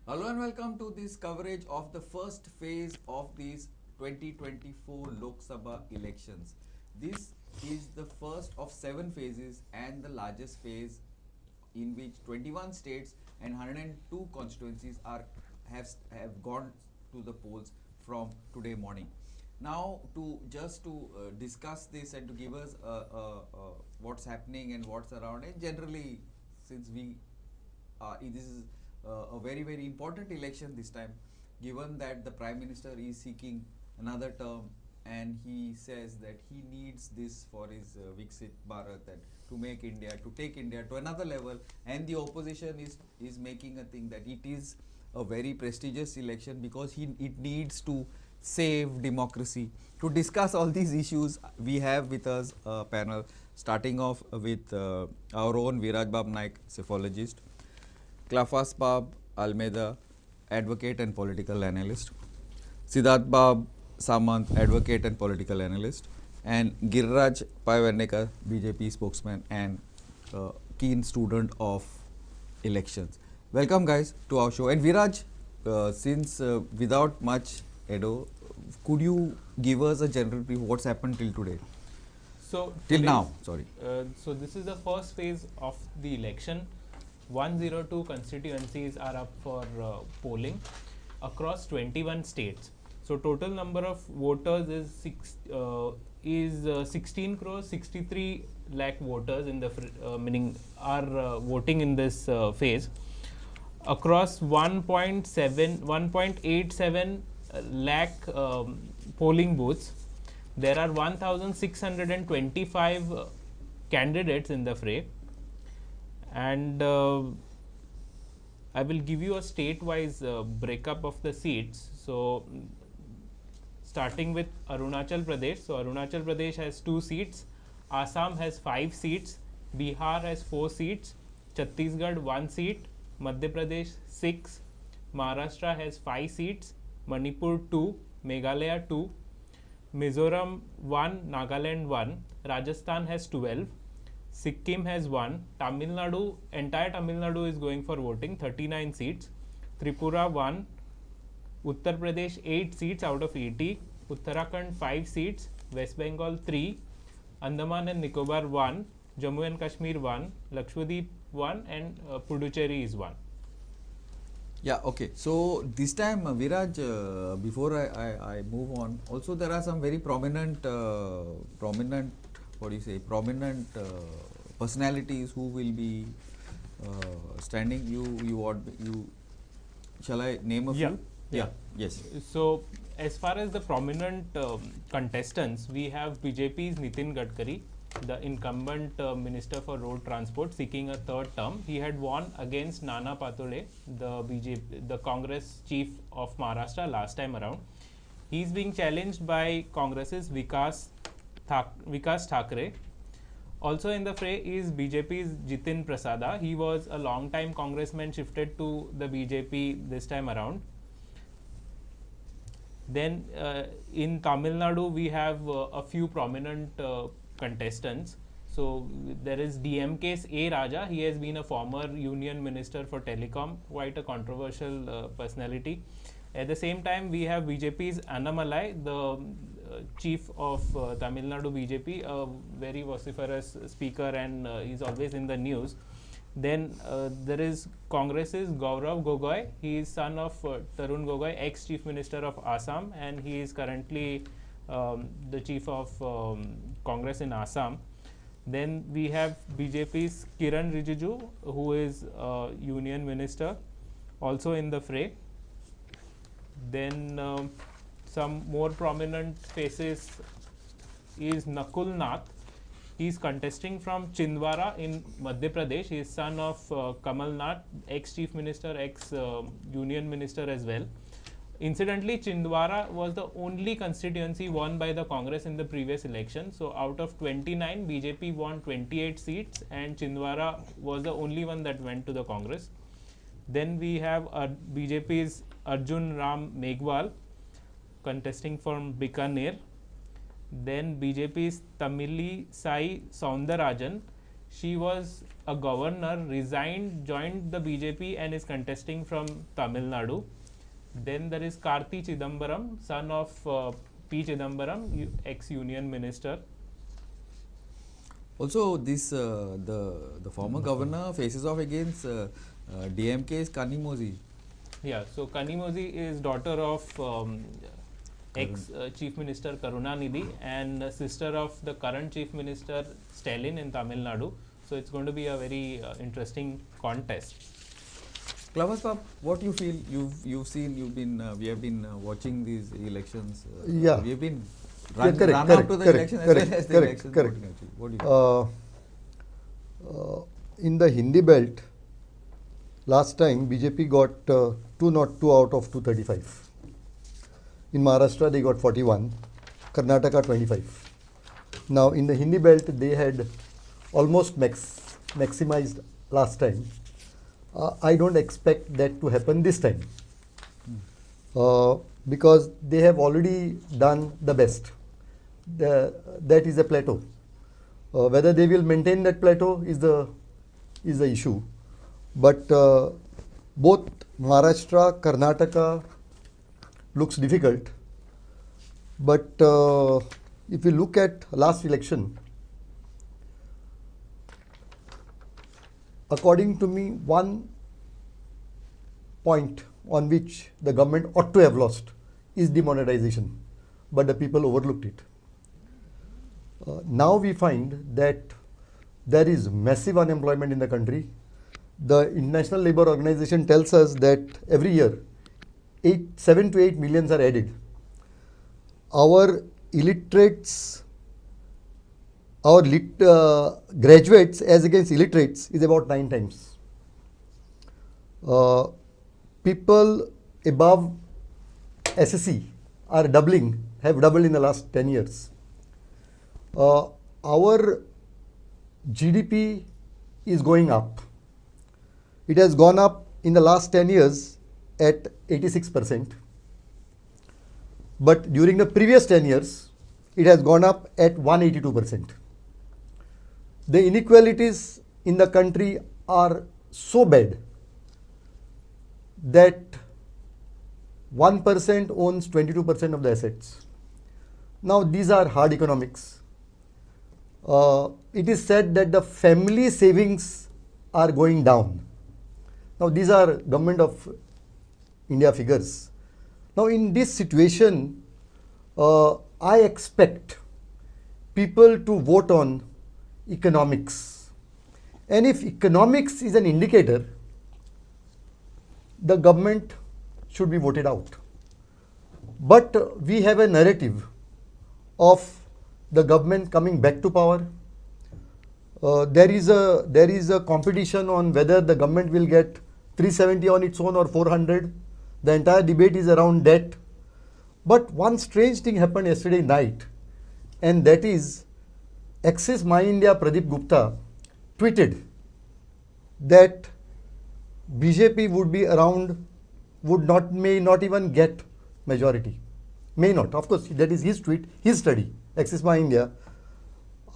Hello and welcome to this coverage of the first phase of these 2024 Lok Sabha elections. This is the first of 7 phases and the largest phase in which 21 states and 102 constituencies have gone to the polls from today morning. Now, to discuss this and to give us what's happening and what's around, and generally, since this is a very important election this time, given that the Prime Minister is seeking another term and he says that he needs this for his Viksit Bharat and to make India, to take India to another level, and the opposition is making a thing that it is a very prestigious election because it needs to save democracy. To discuss all these issues, we have with us a panel starting off with our own Viraj Bab Naik, psephologist, Klafas Bab Almeida, advocate and political analyst, Siddharth Bab Samant, advocate and political analyst, and Giriraj Paivarnekar, BJP spokesman and keen student of elections. Welcome guys to our show. And Viraj, since without much ado, could you give us a general brief what's happened till today? Till now, sorry. So this is the first phase of the election. 102 constituencies are up for polling across 21 states. So total number of voters is 16 crores 63 lakh voters in the meaning are voting in this phase across 1.87 lakh polling booths. There are 1625 candidates in the fray, and I will give you a state-wise breakup of the seats. So starting with Arunachal Pradesh. So Arunachal Pradesh has 2 seats, Assam has 5 seats, Bihar has 4 seats, Chhattisgarh 1 seat, Madhya Pradesh 6, Maharashtra has 5 seats, Manipur 2, Meghalaya 2, Mizoram 1, Nagaland 1, Rajasthan has 12, Sikkim has 1, entire Tamil Nadu is going for voting, 39 seats, Tripura 1, Uttar Pradesh 8 seats out of 80, Uttarakhand 5 seats, West Bengal 3, Andaman and Nicobar 1, Jammu and Kashmir 1, Lakshadweep 1, and Puducherry is 1. Yeah, okay. So this time, Viraj, before I move on, also there are some very prominent personalities who will be standing. Shall I name a few? Yeah. Yes. So as far as the prominent contestants, we have BJP's Nitin Gadkari, the incumbent Minister for Road Transport, seeking a 3rd term. He had won against Nana Patole, the Congress chief of Maharashtra last time around. He is being challenged by Congress's Vikas Thakre. Also in the fray is BJP's Jitin Prasada. He was a long-time congressman, shifted to the BJP this time around. Then in Tamil Nadu, we have a few prominent contestants. So there is DMK's A. Raja. He has been a former Union Minister for Telecom, quite a controversial personality. At the same time, we have BJP's Annamalai, the chief of Tamil Nadu BJP, a very vociferous speaker, and he's always in the news. Then there is Congress's Gaurav Gogoi. He is son of Tarun Gogoi, ex-chief minister of Assam, and he is currently the chief of Congress in Assam. Then we have BJP's Kiran Rijiju, who is union minister, also in the fray. Then some more prominent faces is Nakul Nath. He is contesting from Chindwara in Madhya Pradesh. He is son of Kamal Nath, ex-chief minister, ex-union minister as well. Incidentally, Chindwara was the only constituency won by the Congress in the previous election. So out of 29, BJP won 28 seats and Chindwara was the only one that went to the Congress. Then we have BJP's Arjun Ram Meghwal contesting from Bikaner. Then BJP's Tamili Sai Soundarajan. She was a governor, resigned, joined the BJP, and is contesting from Tamil Nadu. Then there is Karti Chidambaram, son of P. Chidambaram, ex-Union Minister. Also, this the former governor faces off against DMK's Kanimozi. Yeah, so Kanimozi is daughter of ex-Chief Minister Karunanidhi and sister of the current Chief Minister Stalin in Tamil Nadu. So it's going to be a very interesting contest. Clavas Pap, what you feel? You've seen, we have been watching these elections. Yeah. We have been Yeah, run up to the election as well as the elections. Correct. What do you think? In the Hindi belt, last time BJP got 202 out of 235. In Maharashtra they got 41, Karnataka 25. Now in the Hindi belt they had almost maximized last time. I don't expect that to happen this time because they have already done the best. That is a plateau. Whether they will maintain that plateau is the issue. But both Maharashtra, Karnataka looks difficult. But if you look at last election, according to me, one point on which the government ought to have lost is demonetization, but the people overlooked it. Now we find that there is massive unemployment in the country. The International Labour Organization tells us that every year 7 to 8 millions are added. Our illiterates, graduates as against illiterates is about 9 times. People above SSC are have doubled in the last 10 years. Our GDP is going up. It has gone up in the last 10 years at 86%. But during the previous 10 years, it has gone up at 182%. The inequalities in the country are so bad that 1% owns 22% of the assets. Now these are hard economics. It is said that the family savings are going down. Now these are Government of India figures. Now in this situation, I expect people to vote on economics. And if economics is an indicator, the government should be voted out. But we have a narrative of the government coming back to power. There is a competition on whether the government will get 370 on its own or 400. The entire debate is around that. But one strange thing happened yesterday night, and that is Axis My India Pradeep Gupta tweeted that BJP would be around, may not even get majority. May not. Of course, that is his tweet, his study, Axis My India.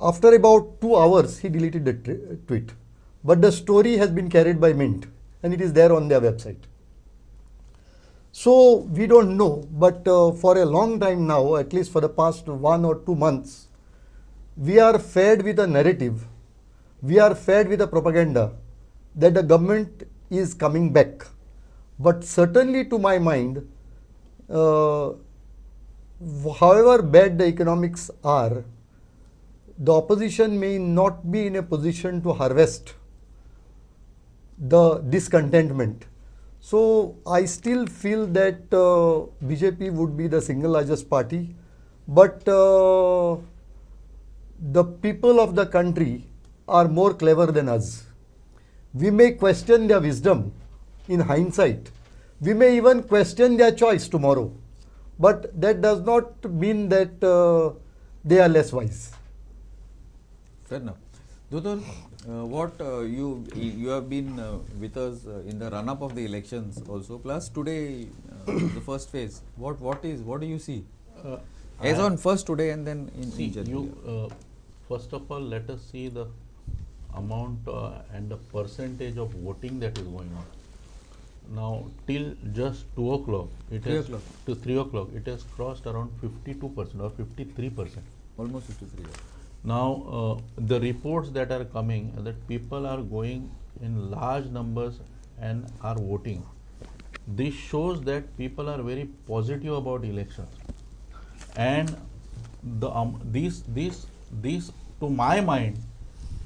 After about 2 hours, he deleted the tweet. But the story has been carried by Mint, and it is there on their website. So we don't know, but for a long time now, at least for the past 1 or 2 months, we are fed with a narrative, we are fed with a propaganda that the government is coming back. But certainly to my mind, however bad the economics are, the opposition may not be in a position to harvest the discontentment. So I still feel that BJP would be the single largest party, but the people of the country are more clever than us. We may question their wisdom in hindsight. We may even question their choice tomorrow, but that does not mean that they are less wise. Fair enough. Dudul, what you have been with us in the run-up of the elections also, plus today the first phase. What do you see? As on first today and then in general. First of all, let us see the amount and the percentage of voting that is going on. Now, till just 2 o'clock, it 3 has o'clock. to 3 o'clock, it has crossed around 52% or 53%. Almost 53. Now, the reports that are coming that people are going in large numbers and are voting. This shows that people are very positive about elections, and this to my mind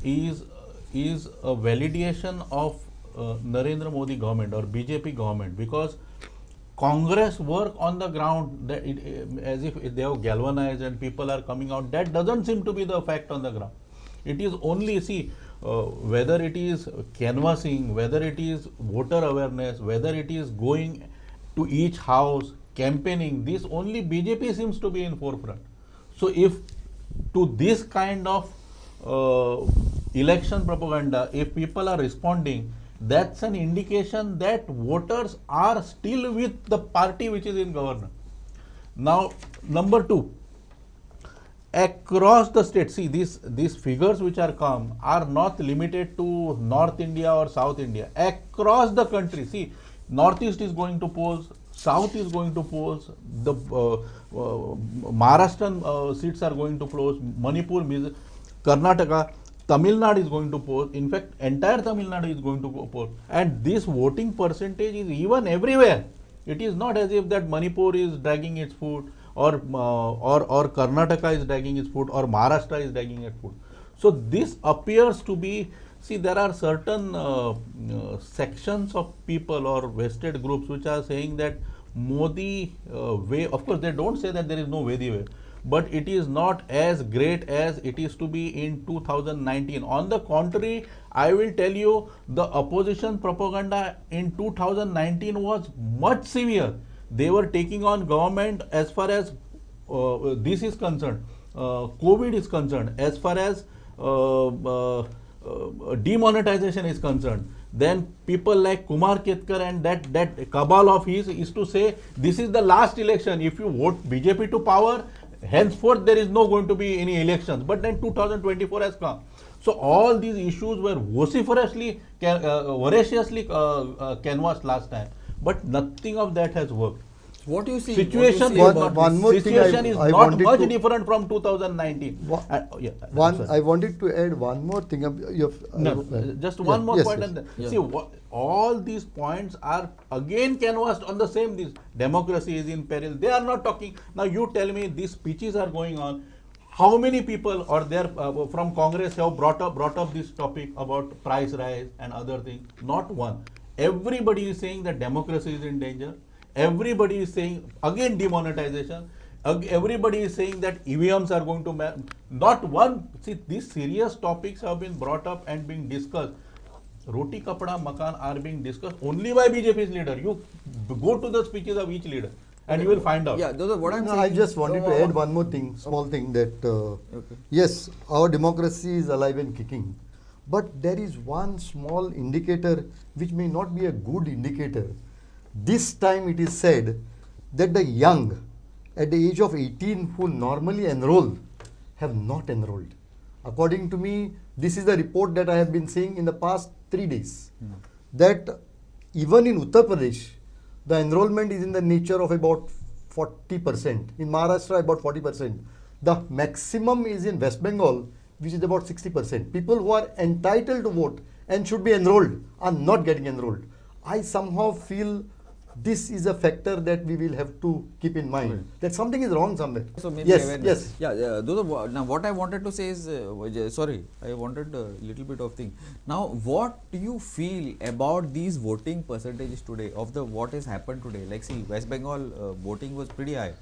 is a validation of Narendra Modi government or BJP government, because Congress work on the ground that as if they have galvanized and people are coming out. That doesn't seem to be the fact on the ground. It is only, see, whether it is canvassing, whether it is voter awareness, whether it is going to each house, campaigning, this only BJP seems to be in forefront. So if to this kind of election propaganda, if people are responding, that's an indication that voters are still with the party which is in government. Now, number two, across the state, see, these figures which are come are not limited to North India or South India. Across the country, see, Northeast is going to polls, South is going to polls, the Maharashtrian seats are going to polls, Manipur, Karnataka, Tamil Nadu is going to poll. In fact, entire Tamil Nadu is going to poll. And this voting percentage is even everywhere. It is not as if that Manipur is dragging its foot, or Karnataka is dragging its foot, or Maharashtra is dragging its foot. So this appears to be, see, there are certain sections of people or vested groups which are saying that Modi way, of course they don't say that there is no Vedi way, but it is not as great as it is to be in 2019. On the contrary, I will tell you, the opposition propaganda in 2019 was much severe. They were taking on government as far as this is concerned, COVID is concerned, as far as demonetization is concerned. Then people like Kumar Ketkar and that cabal of his is to say this is the last election. If you vote BJP to power, henceforth there is no going to be any elections. But then 2024 has come. So all these issues were voraciously canvassed last time, but nothing of that has worked. What do you see? Situation One more thing situation is I not wanted much to- different from 2019. Yeah, sorry. I wanted to add one more thing. Just one more yes, point. yes. And Yeah. see, all these points are again canvassed on the same. This democracy is in peril. They are not talking. Now you tell me, these speeches are going on. How many people or there from Congress have brought up this topic about price rise and other things? Not one. Everybody is saying that democracy is in danger. Everybody is saying again demonetization. Everybody is saying that EVMs are going to not one. See, these serious topics have been brought up and being discussed. Roti, kapda, makan are being discussed only by BJP's leader. You go to the speeches of each leader and you will find out. Yeah, those are what I'm No, saying. I just wanted to add one more thing, small thing, that yes, our democracy is alive and kicking, but there is one small indicator which may not be a good indicator. This time it is said that the young at the age of 18 who normally enroll have not enrolled. According to me, this is the report that I have been seeing in the past 3 days, that even in Uttar Pradesh, the enrollment is in the nature of about 40%. In Maharashtra, about 40%. The maximum is in West Bengal, which is about 60%. People who are entitled to vote and should be enrolled are not getting enrolled. I somehow feel this is a factor that we will have to keep in mind, that something is wrong somewhere. So maybe Yes, awareness. yes. Yeah, now what I wanted to say is, sorry, I wanted a little bit of thing. Now, what do you feel about these voting percentages today of the what has happened today? Like, see, West Bengal voting was pretty high.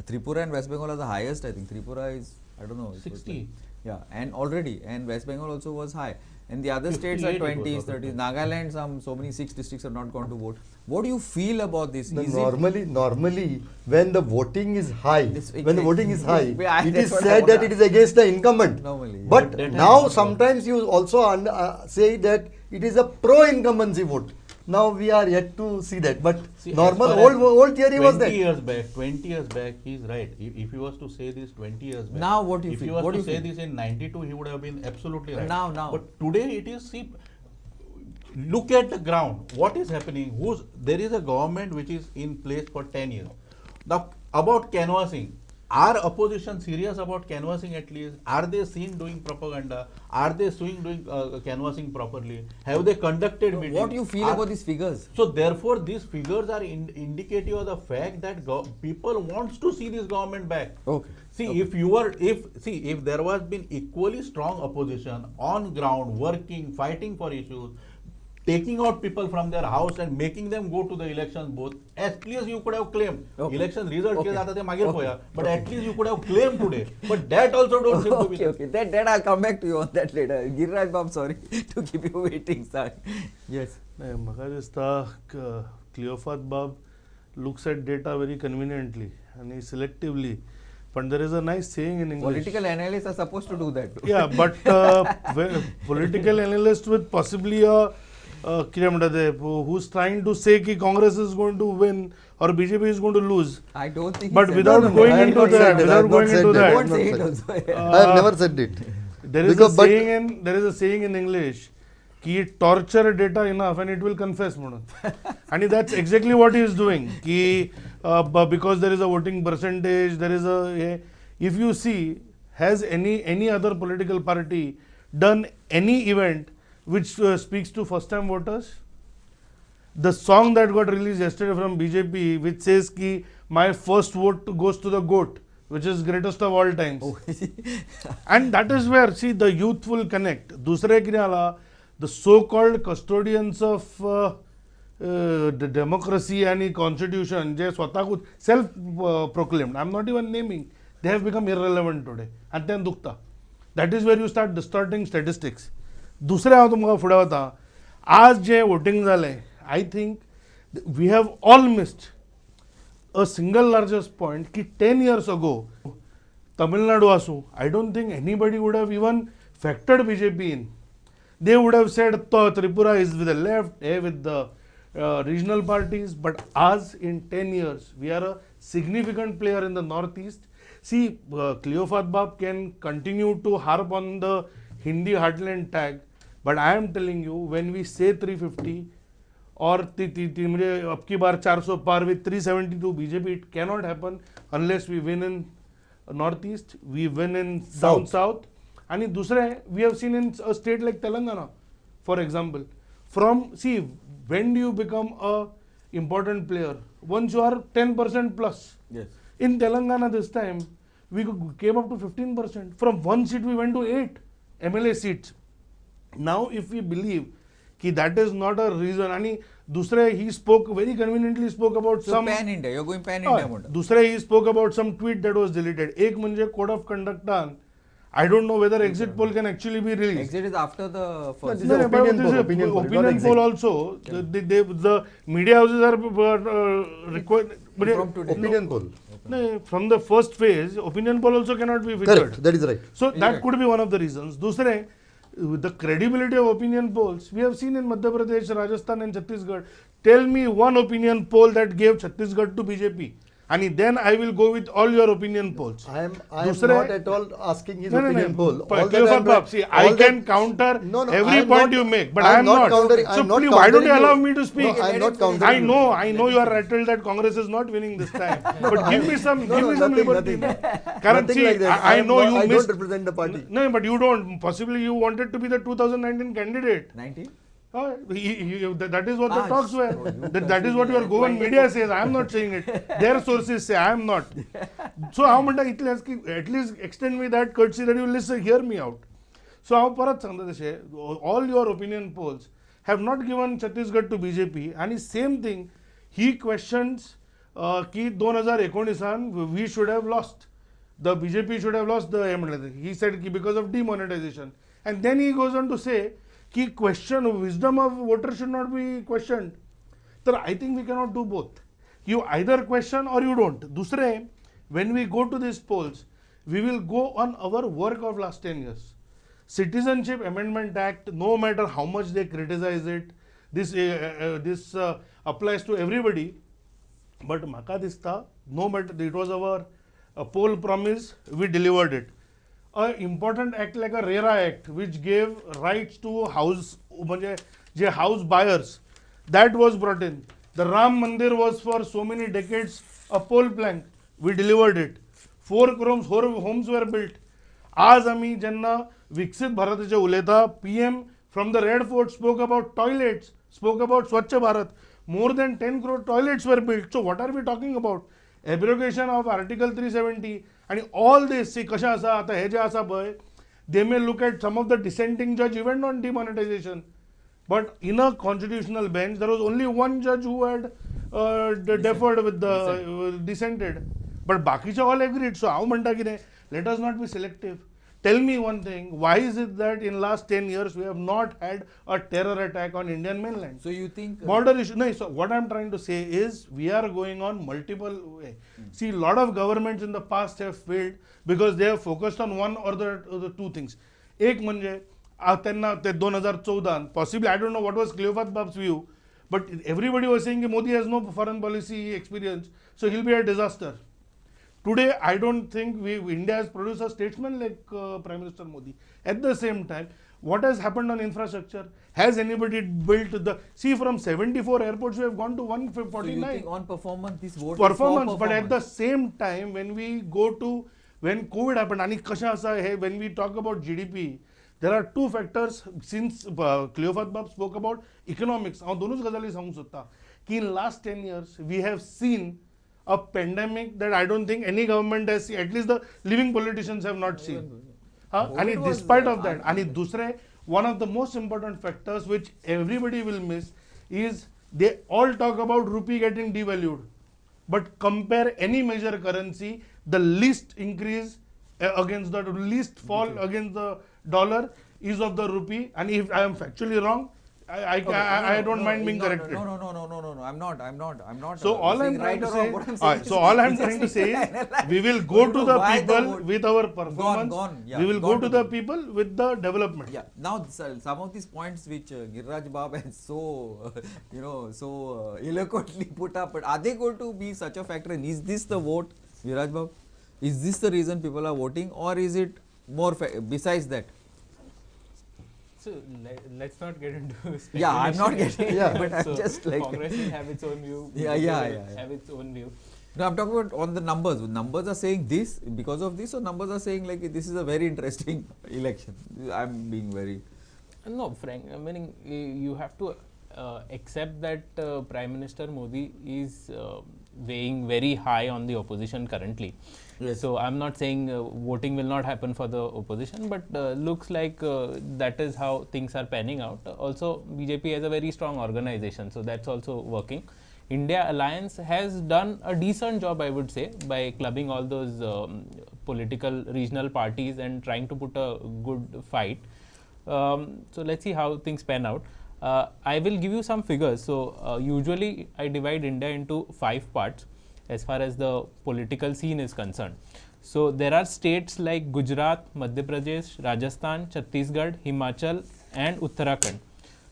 Tripura and West Bengal are the highest. I think Tripura is, I don't know, it was 60. like- yeah, and West Bengal also was high. And the other states are 58 it was 20s, also. 30s. Nagaland, so many 6 districts have not gone to vote. What do you feel about this? No, Is it- normally, when the voting is high, Yeah, it that's is what I said that wanna- it is against the incumbent. Normally, yeah. But That has now not sometimes you also say that it is a pro-incumbency vote. Now we are yet to see that. But See, as normal far as old theory was 20 that. years back, 20 years back, he's right. If he was to say this 20 years back, Now what do you if feel? he was What to do you say feel? this in 92, he would have been absolutely right. Now. But today it is, see, look at the ground. What is happening? There is a government which is in place for 10 years. Now, about canvassing, are opposition serious about canvassing at least? Are they seen doing propaganda? Are they seen doing canvassing properly? Have they conducted meetings? What do you feel about these figures? So therefore, these figures are indicative of the fact that people wants to see this government back. Okay. See, if there was been equally strong opposition on ground, working, fighting for issues, taking out people from their house and making them go to the elections booth, at least you could have claimed. Okay. Election result Okay. okay. But at least you could have claimed today. But that also don't seem to be. Okay. That I'll come back to you on that later. Giriraj Bab, sorry to keep you waiting, sir. Yes. म्हाका दिसता क्लियोफात बाब looks at data very conveniently and selectively. But there is a nice saying in English. Political analysts are supposed to do that. Yeah, but political analyst with possibly a कितें म्हणटा ते who's trying to say कि Congress is going to win or BJP is going to lose. I don't think. But he said without that. going I have into not that, said that. I have without not going said into that. I that, won't say it Not also. I have never said it. there is Because- there is a saying in English कि torture data enough and it will confess म्हणून. And that's exactly what he is doing. कि because there is a voting percentage, there is a if you see, has any other political party done any event which speaks to first time voters? The song that got released yesterday from BJP, which says ki my first vote goes to the goat, which is greatest of all times. And that is where, see, the youth will connect. Dusre कितें जाला, the so-called custodians of the democracy and constitution, J स्वतःक self-proclaimed, I'm not even naming, they have become irrelevant today. And then दुखता. That is where you start distorting statistics. दुसरें हांव तुमकां फुडें वता. आज जे voting जालें, I think we have all missed a single largest point कि 10 years ago, Tamil Nadu asu, I don't think anybody would have even factored BJP in. They would have said Tripura is with the left, with the regional parties, but as in 10 years, we are a significant player in the northeast. See, Cleofat Bab can continue to harp on the Hindi heartland tag, but I am telling you, when we say 350, or अब की बार 400 par with 372 BJP, it cannot happen unless we win in northeast, we win in down south. And दूसरे, we have seen in a state like Telangana, for example. See, when do you become a important player? Once you are 10% plus. Yes. In Telangana this time, we came up to 15%. From 1 seat, we went to 8 MLA seats. Now, if we believe that is not a reason, and दूसरे, he spoke very conveniently spoke about So some pan India, you're going pan India mode. दूसरे, he spoke about some tweet that was deleted. एक म्हणजे code of conduct done. I don't know whether exit poll can actually be released. Exit is after the first. this is opinion poll, opinion poll, not Opinion poll exit. also. The media houses are required. From today. Opinion poll. No, from the first phase, opinion poll also cannot be featured. Correct. That is right. So that could be one of the reasons. दूसरे, the credibility of opinion polls, we have seen in Madhya Pradesh, Rajasthan and Chhattisgarh. Tell me one opinion poll that gave Chhattisgarh to BJP. And then I will go with all your opinion polls. I am दूसरे- not at all asking his opinion poll. All that Cleofat I am Bab, not- see, all I that- can counter No, I every am point not- you make, but I I am am not not. countering- I So am not please, why don't you countering allow you. me to speak? No, I am not countering I you. know you are rattled that Congress is not winning this time. But give me some nothing, liberty. nothing. Karan, Nothing see, like that. I know you I missed. don't represent the party. No, but you don't. Possibly you wanted to be the 2019 candidate. 19? That is what the Ah, talks so were. you That is what your Goan media says. I am not saying it. Their sources say I am not. So how much at least extend me that courtesy that you listen, hear me out. So how parat सांगता तशे, all your opinion polls have not given Chhattisgarh to BJP, and his same thing, he questions ki 2019 we should have lost. The BJP should have lost the MLA. He said ki because of demonetization. And then he goes on to say कि question wisdom of voters should not be questioned. So I think we cannot do both. You either question or you don't. दूसरे, when we go to these polls, we will go on our work of last 10 years. Citizenship Amendment Act, no matter how much they criticize it, this applies to everybody. But म्हाका दिसता, no matter it was our poll promise, we delivered it. An important act like a RERA Act, which gave rights to house, म्हणजे जे house buyers, that was brought in. The Ram Mandir was for so many decades a pole plank. We delivered it. 4 crores homes were built. आज आम्ही ज्यांना विकसित भारताचे उलयता, PM from the Red Fort spoke about toilets, spoke about Swachh Bharat. More than 10 crore toilets were built. So what are we talking about? Abrogation of Article 370 and all this. See, kasha asa ata he je asa bhai. They may look at some of the dissenting judge even on demonetization. But in a constitutional bench, there was only one judge who had deferred with the dissented. But bakicha all agreed. So how manta ki let us not be selective. Tell me one thing, why is it that in last 10 years we have not had a terror attack on Indian mainland? So you think Border issue. No, so what I'm trying to say is we are going on multiple way. See, a lot of governments in the past have failed because they have focused on one or the two things. एक म्हणजे त्यांना ते 2014 possibly I don't know what was Cleopat Bab's view, but everybody was saying Modi has no foreign policy experience, so he'll be a disaster. Today, I don't think India has produced a statesman like Prime Minister Modi. At the same time, what has happened on infrastructure? Has anybody built the... See, from 74 airports, we have gone to 149. So you think on performance, this vote Performance, is for but at the same time, when we go to... When COVID happened, आणि कशा असा है, when we talk about GDP, there are two factors. Since Cleopat Bab spoke about economics, हांव दोनूच गजाली सांगू सोदता की in last 10 years, we have seen a pandemic that I don't think any government has seen, at least the living politicians have not seen. And despite of that, and dusre, one of the most important factors which everybody will miss is they all talk about rupee getting devalued. But compare any major currency, the least increase against the least fall against the dollar is of the rupee. And if I am factually wrong, I don't mind being corrected. No, I'm not. So all I'm trying to say, what I'm saying so all I'm trying to say is, we will go to the people with our performance. Yeah, we will go to the people with the development. Yeah. Now some of these points which Giriraj Bab has so eloquently put up, but are they going to be such a factor? And is this the vote, Giriraj Bab? Is this the reason people are voting, or is it more besides that? So let's not get into speculation. Yeah, I'm not getting. Yeah. But I'm So just like. Congress will have its own view. Yeah. BJP will have its own view. No, I'm talking about on the numbers. Numbers are saying this because of this, or numbers are saying like this is a very interesting election. I'm being very. No, Frank. I mean, you have to accept that Prime Minister Modi is weighing very high on the opposition currently. Yes. So I'm not saying voting will not happen for the opposition, but looks like that is how things are panning out. Also, BJP has a very strong organization, so that's also working. India Alliance has done a decent job, I would say, by clubbing all those political regional parties and trying to put a good fight. So let's see how things pan out. I will give you some figures. So usually I divide India into 5 parts as far as the political scene is concerned. So there are states like Gujarat, Madhya Pradesh, Rajasthan, Chhattisgarh, Himachal and Uttarakhand.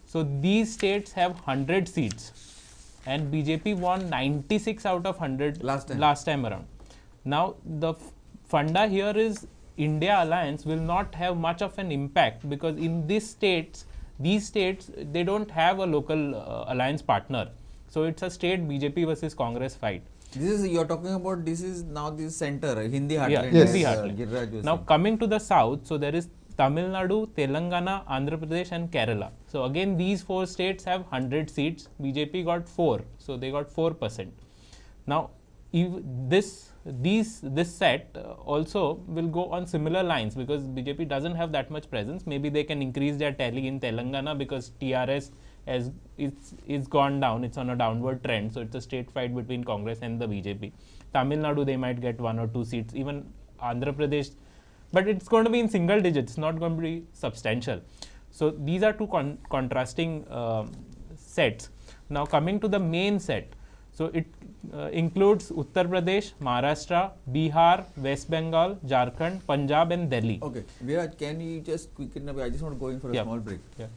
So these states have 100 seats and BJP won 96 out of 100 last time around. Now the funda here is India Alliance will not have much of an impact because in these states they don't have a local alliance partner. So it's a state BJP versus Congress fight. This is you're talking about. This is now this center Hindi heartland. Yeah, Yes. Hindi heartland. Now coming to the south, so there is Tamil Nadu, Telangana, Andhra Pradesh and Kerala. So again these 4 states have 100 seats. BJP got 4, so they got 4%. Now if this set also will go on similar lines because BJP doesn't have that much presence. Maybe they can increase their tally in Telangana because TRS it's gone down. It's on a downward trend. So it's a state fight between Congress and the BJP. Tamil Nadu they might get 1 or 2 seats. Even Andhra Pradesh, but it's going to be in single digits. It's not going to be substantial. So these are two contrasting sets. Now coming to the main set. So it includes Uttar Pradesh, Maharashtra, Bihar, West Bengal, Jharkhand, Punjab and Delhi. Okay, Viraj, can you just quicken away? I just want to go in for a small break. Yeah.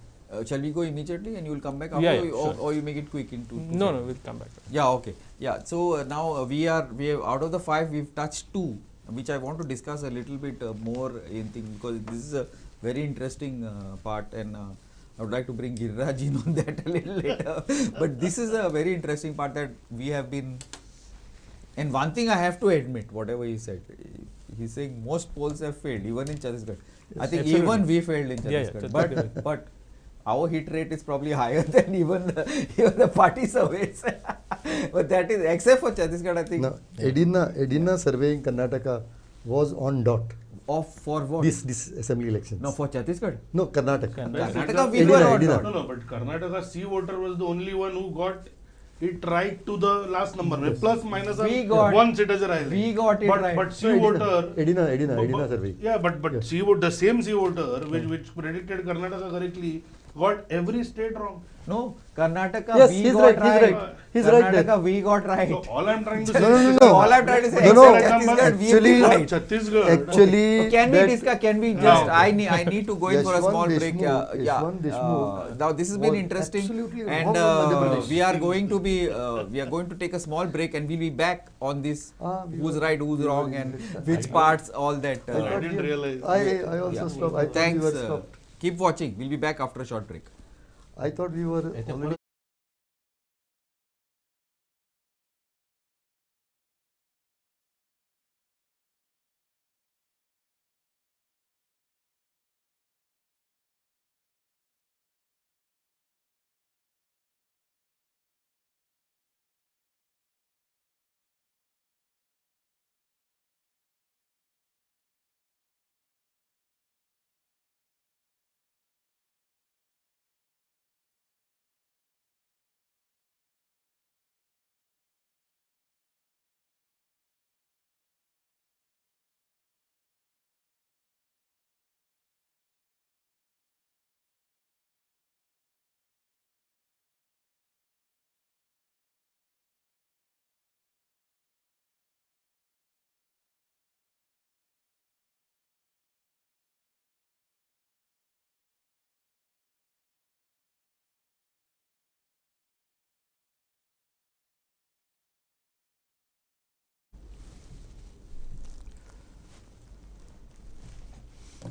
Shall we go immediately and you will come back after, Yeah, or you make it quick into? No, no, we'll come back. Yeah, okay. Yeah, so now we have out of the 5 we've touched 2, which I want to discuss a little bit more in thing, because this is a very interesting part, and I would like to bring Giriraj in on that a little later. But this is a very interesting part that we have been, and one thing I have to admit, whatever he said, he's saying most polls have failed, even in Chhattisgarh. I think absolutely. even we failed in Yeah, Chhattisgarh, but our hit rate is probably higher than even the party surveys. But that is, except for Chhattisgarh, I think. No, Edina survey in Karnataka was on dot. For what? This assembly elections. No, for Chhattisgarh. No, Karnataka. Karnataka, we Edina, were on Edina. dot. No, but Karnataka C voter was the only one who got it right to the last number. Plus minus We got- one seat as a Riley. we got it right. But C No, voter. Edina survey. Yeah, but C vote, the same C voter which predicted Karnataka correctly got every state wrong. No, Karnataka, Yes, we he's got right, right. he's right. He's right there. Karnataka, we got right. So all I'm trying to say No, is no. All I'm trying to say, No, no. except Chhattisgarh, we have Actually- been right. Chhattisgarh. Actually, Can we that- discuss? Can we just? No. I need to go in for a Yashwant small break. Deshmukh- Yeah. Yashwant Deshmukh Now this has been was interesting, absolutely and wrong on Madhya Pradesh. we are going to be we are going to take a small break, and we'll be back on this. We Who's were- right, who's we were wrong, in and this. which parts, all that. I I thought didn't we- realize. I also Yeah. stopped. I thought Thanks. we were stopped. Keep watching. We'll be back after a short break. I thought we were already.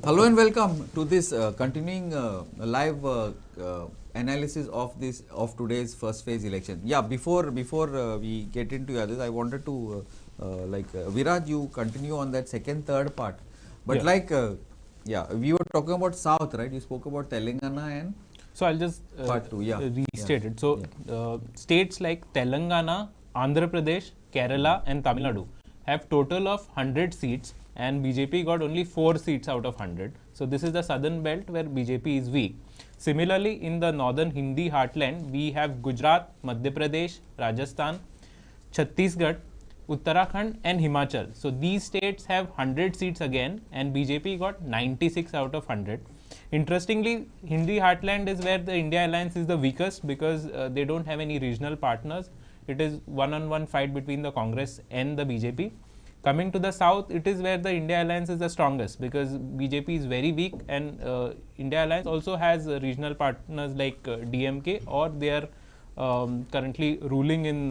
Hello and welcome to this continuing live analysis of today's first phase election. Yeah, before we get into others, I wanted to Viraj, you continue on that third part. But we were talking about South, right? You spoke about Telangana and So I'll just Part two, yeah. restate Yeah. it. So states like Telangana, Andhra Pradesh, Kerala and Tamil Nadu have total of 100 seats, and BJP got only 4 seats out of 100. So this is the southern belt where BJP is weak. Similarly, in the northern Hindi heartland, we have Gujarat, Madhya Pradesh, Rajasthan, Chhattisgarh, Uttarakhand and Himachal. So these states have 100 seats again, and BJP got 96 out of 100. Interestingly, Hindi heartland is where the India alliance is the weakest, because they don't have any regional partners. It is one-on-one fight between the Congress and the BJP. Coming to the south, it is where the India alliance is the strongest, because BJP is very weak, and India alliance also has regional partners like DMK, or they are currently ruling in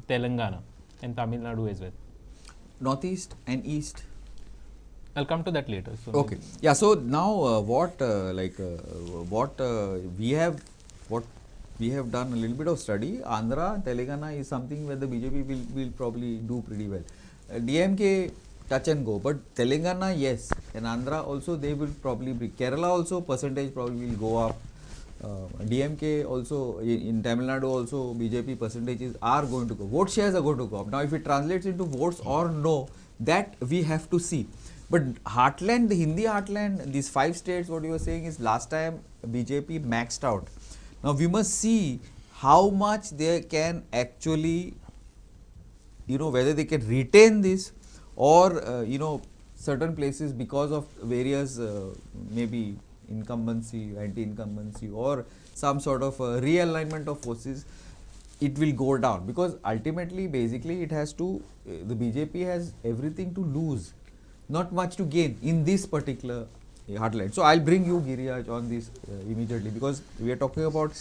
Telangana and Tamil Nadu as well. Northeast and East. I'll come to that later. So Okay. Yeah. So now, what we have done a little bit of study. Andhra, Telangana is something where the BJP will probably do pretty well. DMK touch and go, but Telangana, yes, and Andhra also, they will probably be. Kerala also percentage probably will go up. DMK also, in Tamil Nadu also, BJP percentages are going to go. Vote shares are going to go up. Now, if it translates into votes or no, that we have to see. But heartland, the Hindi heartland, these 5 states, what you were saying is last time BJP maxed out. Now, we must see how much they can actually, whether they can retain this, or, certain places because of various maybe incumbency, anti-incumbency, or some sort of realignment of forces, it will go down, because ultimately, basically, it has to, the BJP has everything to lose, not much to gain in this particular heartland. So I'll bring you, Giriyaj, on this immediately, because we are talking about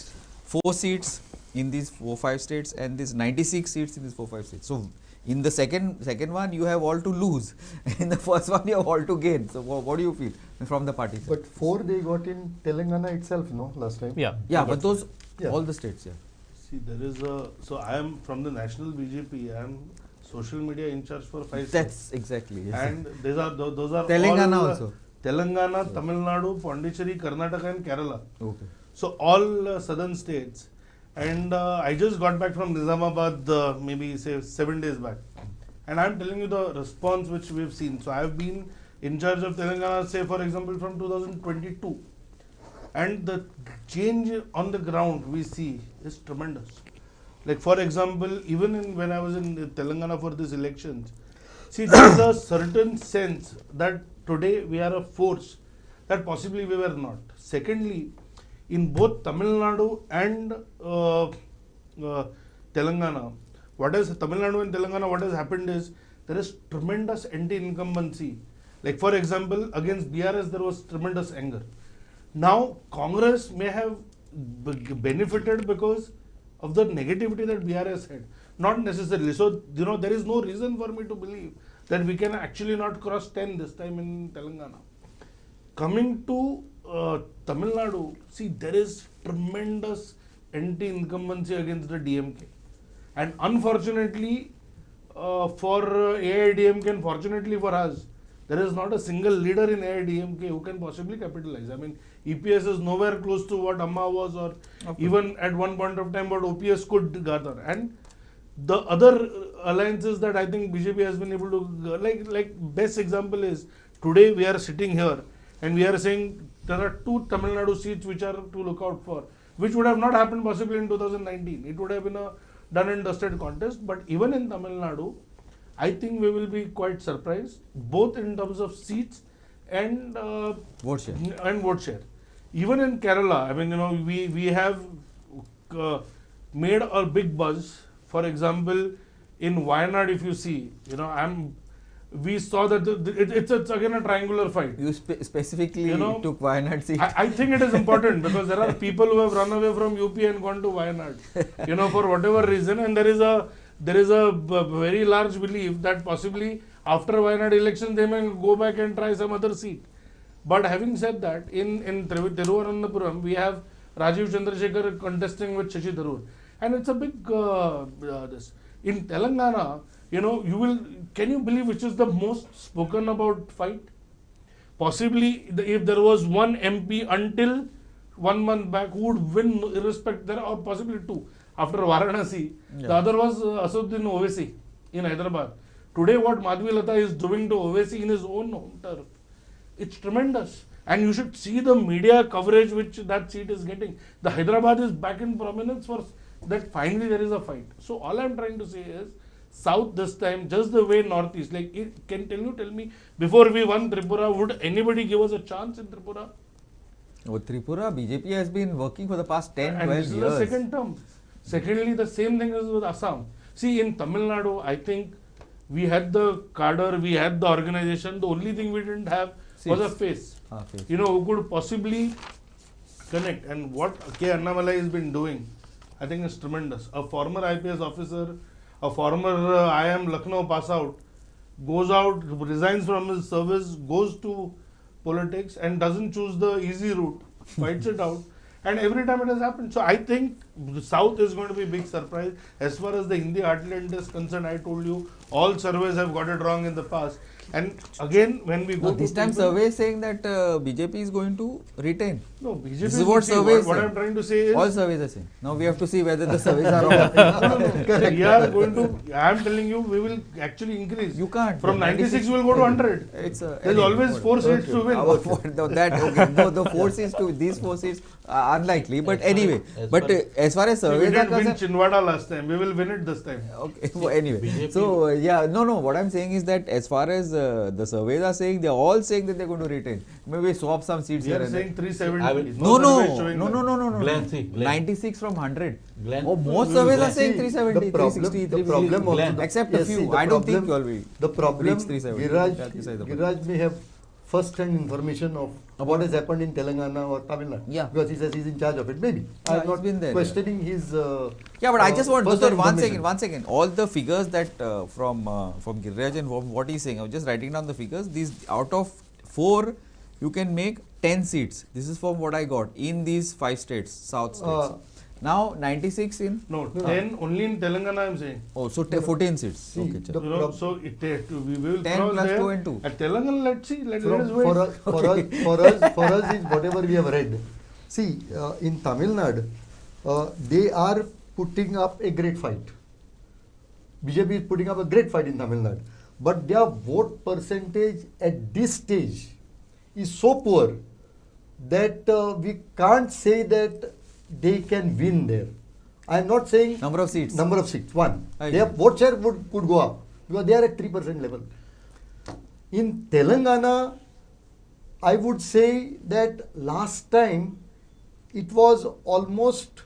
4 seats in these 4-5 states and these 96 seats in these 4-5 states. So in the second one you have all to lose, in the first one you have all to gain. So what do you feel from the party side? But 4 they got in Telangana itself, no, last time. Yeah. Yeah, but those Yeah. all the states, yeah. See, there is a, so I am from the national BJP, I am social media in charge for 5 states. That's exactly, yes. And those are Telangana all, also. Telangana, Tamil Nadu, Pondicherry, Karnataka and Kerala. Okay. So all southern states. And I just got back from Nizamabad maybe say 7 days back. And I'm telling you the response which we've seen. So I've been in charge of Telangana, say for example from 2022. And the change on the ground we see is tremendous. Like for example, even when I was in Telangana for these elections, see, there is a certain sense that today we are a force that possibly we were not. Secondly, in both Tamil Nadu and Telangana, what has happened is there is tremendous anti-incumbency. Like for example, against BRS there was tremendous anger. Now Congress may have benefited because of the negativity that BRS had, not necessarily. So there is no reason for me to believe that we can actually not cross 10 this time in Telangana. Coming to Tamil Nadu, see, there is tremendous anti-incumbency against the DMK, and unfortunately for AIDMK and fortunately for us, there is not a single leader in AIDMK who can possibly capitalize. I mean, EPS is nowhere close to what Amma was, or even at one point of time what OPS could gather. And the other alliances that I think BJP has been able to, like best example is today we are sitting here and we are saying there are 2 Tamil Nadu seats which are to look out for, which would have not happened possibly in 2019. It would have been a done and dusted contest. But even in Tamil Nadu, I think we will be quite surprised, both in terms of seats and Vote share. Even in Kerala, I mean, we have made a big buzz. For example, in Wayanad, if you see, we saw that it's again a triangular fight. You specifically took Wayanad seat. I think it is important because there are people who have run away from UP and gone to Wayanad, for whatever reason, and there is a very large belief that possibly after Wayanad election they may go back and try some other seat. But having said that, in Thiruvananthapuram we have Rajiv Chandrasekhar contesting with Shashi Tharoor, and it's a big this. In Telangana, can you believe which is the most spoken about fight? Possibly, if there was one MP until 1 month back who would win irrespective, there are possibly 2 after Varanasi. Yeah. The other was Asaduddin Owaisi in Hyderabad. Today, what Madhvi Lata is doing to Owaisi in his own home turf, it's tremendous. And you should see the media coverage which that seat is getting. The Hyderabad is back in prominence for that. Finally, there is a fight. So all I'm trying to say is, South this time, just the way Northeast, like, tell me, before we won Tripura, would anybody give us a chance in Tripura? Oh, Tripura, BJP has been working for the past 10, And 12 this is years. the second term. Secondly, the same thing is with Assam. See, in Tamil Nadu, I think we had the cadre, we had the organization. The only thing we didn't have was a face. Face. Who could possibly connect. And what K. Annamalai has been doing, I think is tremendous. A former IPS officer, a former IIM Lucknow pass out, goes out, resigns from his service, goes to politics and doesn't choose the easy route, fights it out. And every time it has happened. So I think the South is going to be a big surprise. As far as the Hindi heartland is concerned, I told you, all surveys have got it wrong in the past. And again, when we go this to time people, survey is saying that BJP is going to retain. No, BJP This is what see, surveys what say. I'm trying to say is, All surveys are saying. Now we have to see whether the surveys are wrong. we are going to, I am telling you, we will actually increase. You can't. From 96 we will go to 100. There's always 4 seats to win. The 4 seats to these 4 seats are unlikely. But anyway, as far as We surveys are didn't win concerned, Chinwada last time. We will win it this time. okay. Well, anyway, so what I'm saying is that as far as the surveys are saying, they're all saying that they're going to retain. Maybe swap some seats We here are and saying there. 370. No. Glenn. 96 from 100. Glenn. Oh, most surveys are saying See, 370, 360, the problem 350. also, Except a yes, few. see, the I don't think problem- you'll be The problem, reach 370. That is the problem. Giraj may have first-hand information of what has happened in Telangana or Tamil Nadu. Yeah. Because he says he's in charge of it. Maybe. Yeah, I'm he's not been there, questioning his. Yeah, but I just want, first-hand Dr. information. one second. All the figures that from Giriraj and from what he's saying, I was just writing down the figures. These out of 4, you can make 10 seats. This is from what I got in these 5 states, South states. Now 96 in. No, 10 only in Telangana I'm saying. Oh, so 14 seats. See, Okay, the chalo. You know, so we will 10 cross plus there. 2 and 2. At Telangana, let's see. Let From- us wait. for us is whatever we have read. See, in Tamil Nadu, they are putting up a great fight. BJP is putting up a great fight in Tamil Nadu. But their vote percentage at this stage is so poor that we can't say that they can win there. I am not saying Number of seats. Number of seats, one. I Their agree. vote share could go up because they are at 3% level. In Telangana, I would say that last time it was almost,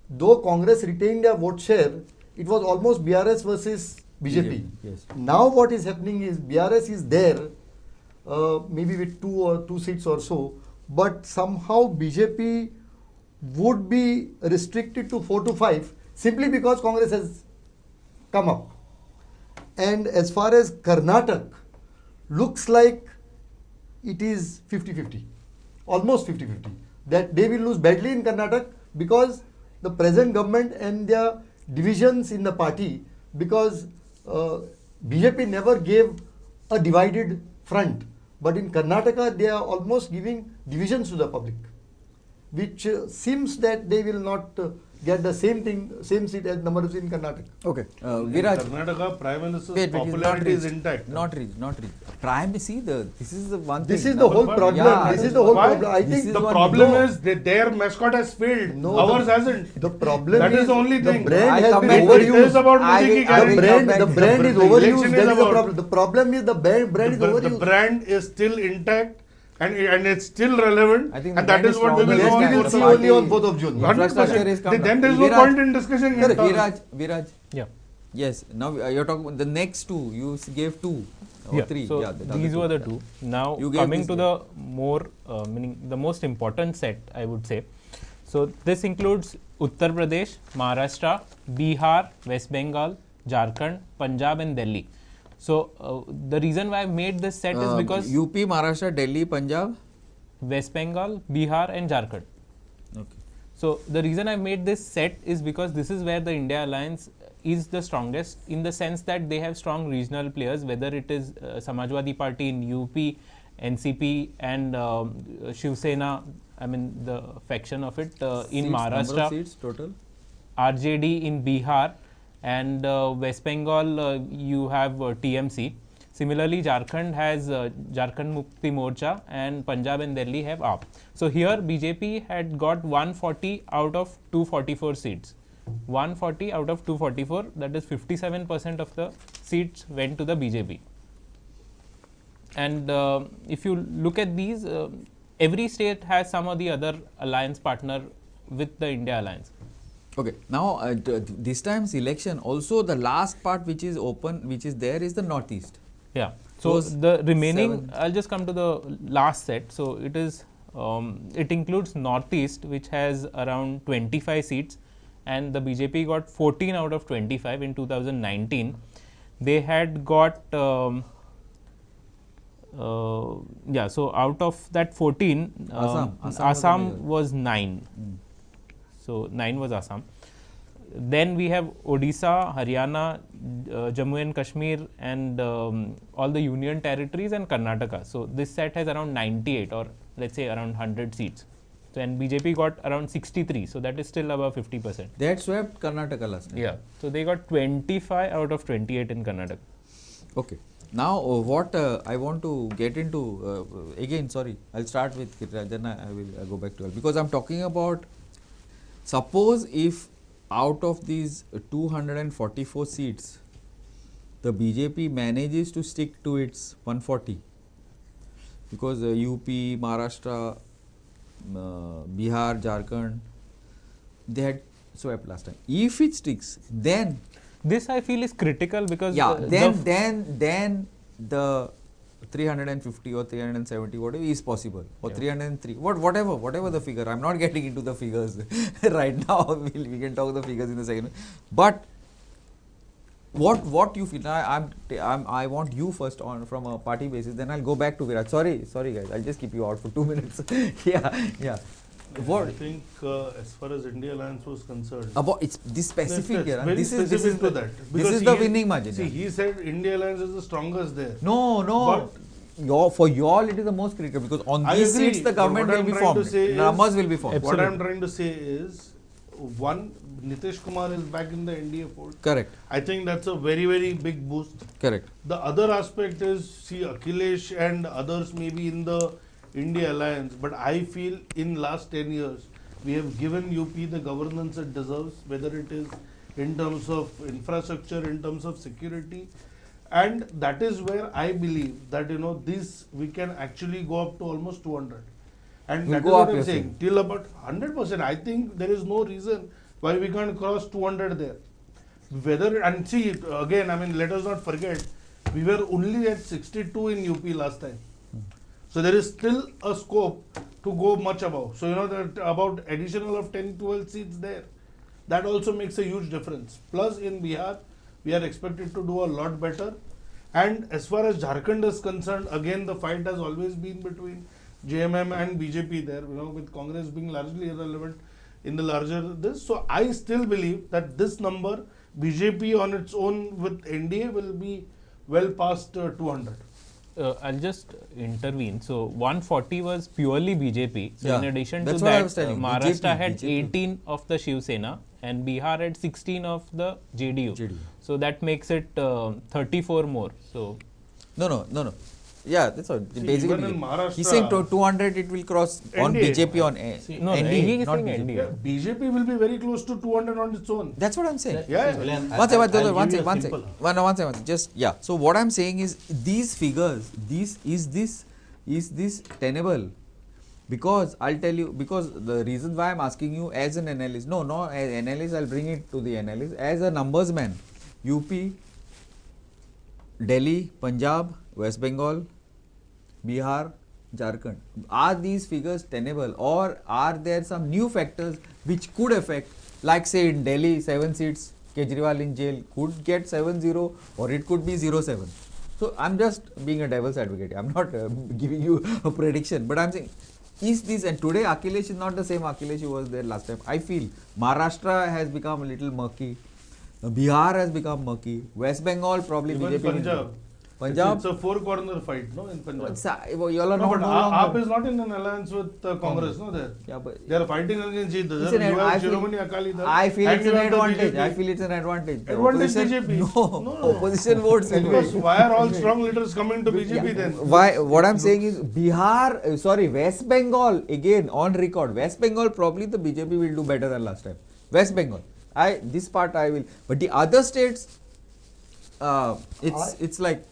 though Congress retained their vote share, it was almost BRS versus BJP. Yes. Now what is happening is BRS is there, maybe with 2 seats or so, but somehow BJP would be restricted to 4 to 5 simply because Congress has come up. And as far as Karnataka, looks like it is 50-50, almost 50-50, that they will lose badly in Karnataka because the present government and their divisions in the party, because BJP never gave a divided front, but in Karnataka they are almost giving divisions to the public, which seems that they will not get the same seat as number of seats in Karnataka. Okay. In Viraj. Karnataka, Prime Minister's Wait, popularity is reached. intact. Not reached. Prime, see, this is the one This thing. is the whole but- problem. yeah, This is the whole why? problem. I This think is The one- problem no. is that their mascot has failed. No, Ours the- hasn't. the problem That is the only the thing. brand I has come been back- It is overused. about I will- Modi ki I will guarantee. come The back- brand is the overused. election That is is the about- problem. The problem is the brand is The overused. brand is still intact and it's still relevant, I think the and that brand is is what we strong. will Yes, go we on will for see the only party. on 4th of June. Infrastructure is come Then down. there is no Viraj- point in discussing it. Viraj. Yeah. Yes. Now you're talking about the next 2. You gave 2 or 3. So these were the 2. Now You gave coming this to the more meaning the most important set, I would say. So this includes Uttar Pradesh, Maharashtra, Bihar, West Bengal, Jharkhand, Punjab and Delhi. So the reason why I made this set is because UP, Maharashtra, Delhi, Punjab. West Bengal, Bihar and Jharkhand. Okay. So the reason I made this set is because this is where the India Alliance is the strongest, in the sense that they have strong regional players, whether it is Samajwadi Party in UP, NCP and Shiv Sena, I mean the faction of it in Seats, number of Maharashtra, seats total. RJD in Bihar, and West Bengal you have TMC. Similarly, Jharkhand has Jharkhand Mukti Morcha, and Punjab and Delhi have AAP. So here BJP had got 140 out of 244 seats. 140 out of 244, that is 57% of the seats went to the BJP. And if you look at these, every state has some or the other alliance partner with the India Alliance. Okay. Now this time's election also the last part which is open, which is there, is the northeast. Yeah. So Those the remaining, 7. I'll just come to the last set. So it is, it includes Northeast, which has around 25 seats, and the BJP got 14 out of 25 in 2019. They had got, yeah. So out of that 14, Assam was 9. So 9 was Assam. Then we have Odisha, Haryana, Jammu and Kashmir, and all the union territories and Karnataka. So this set has around 98, or let's say around 100 seats. So and BJP got around 63. So that is still above 50%. They had swept Karnataka last time. Yeah. So they got 25 out of 28 in Karnataka. Okay. Now what I want to get into again. Sorry, I'll start with Giriraj, then I will go back to it, because I'm talking about, suppose if out of these 244 seats, the BJP manages to stick to its 140, because UP, Maharashtra, Bihar, Jharkhand, they had swept last time. If it sticks, then This I feel is critical because then the 350 or 370, whatever is possible, or 303, whatever the figure. I'm not getting into the figures right now. We can talk the figures in a second. But what you feel? I want you first on from a party basis. Then I'll go back to Virat. Sorry guys. I'll just keep you out for 2 minutes. yeah. What I think as far as India Alliance was concerned, about it's this specific yes, here. very This is specific to that. this Because is the he- winning margin. See, he said India Alliance is the strongest there. No. For y'all, it is the most critical because on I these agree, seats the but government what will I'm be trying to formed. say is- Numbers will be formed. What I'm trying to say is, one, Nitish Kumar is back in the NDA fold. Correct. I think that's a very, very big boost. Correct. The other aspect is, see, Akhilesh and others may be in the India Alliance, but I feel in last 10 years, we have given UP the governance it deserves, whether it is in terms of infrastructure, in terms of security. And that is where I believe that, this we can actually go up to almost 200. And We'll that go is what up, I'm you're saying, saying. till about 100%. I think there is no reason why we can't cross 200 there. Whether, and see, again, I mean, let us not forget, we were only at 62 in UP last time. So there is still a scope to go much above. So, that about additional of 10, 12 seats there. That also makes a huge difference. Plus in Bihar, we are expected to do a lot better. And as far as Jharkhand is concerned, again, the fight has always been between JMM and BJP there, with Congress being largely irrelevant in the larger this. So I still believe that this number, BJP on its own with NDA will be well past 200. I'll just intervene. So 140 was purely BJP. So Yeah, in addition that's to what I that, was telling. Maharashtra BJP, had BJP. 18 of the Shiv Sena and Bihar had 16 of the JDU. JDU. So that makes it 34 more. So No. Yeah, that's all. See, Basically, even in Maharashtra- he's saying 200 it will cross on NDA. BJP on no, NDA, he is not saying BJP. NDA. Yeah, BJP will be very close to 200 on its own. That's what I'm saying. Yeah. One second. Just So what I'm saying is these figures, is this tenable? Because I'll tell you, because the reason why I'm asking you as an analyst, no, as analyst, I'll bring it to the analyst. As a numbers man, UP, Delhi, Punjab, West Bengal, Bihar, Jharkhand. Are these figures tenable, or are there some new factors which could affect, like say in Delhi, 7 seats, Kejriwal in jail could get 7-0 or it could be 0-7. So I'm just being a devil's advocate. I'm not giving you a prediction, but I'm saying, is this, and today Akhilesh is not the same Akhilesh who was there last time. I feel Maharashtra has become a little murky. Bihar has become murky. West Bengal probably Even BJP. will Punjab. win. Punjab. It's a four-corner fight, no, in Punjab. You all are No, not but no AAP longer. is not in an alliance with Congress, no, there. Yeah, but They are fighting against each other. it's an You I have feel, Shiromani Akali Dal. I feel and it's you an have the advantage. BJP. I feel it's an advantage. The Advantage opposition- BJP. No, opposition votes will Because win. why are all strong leaders coming to BJP then? Why? What I'm saying is Bihar, West Bengal, again on record, West Bengal probably the BJP will do better than last time. West Bengal. This part I will, but the other states, it's like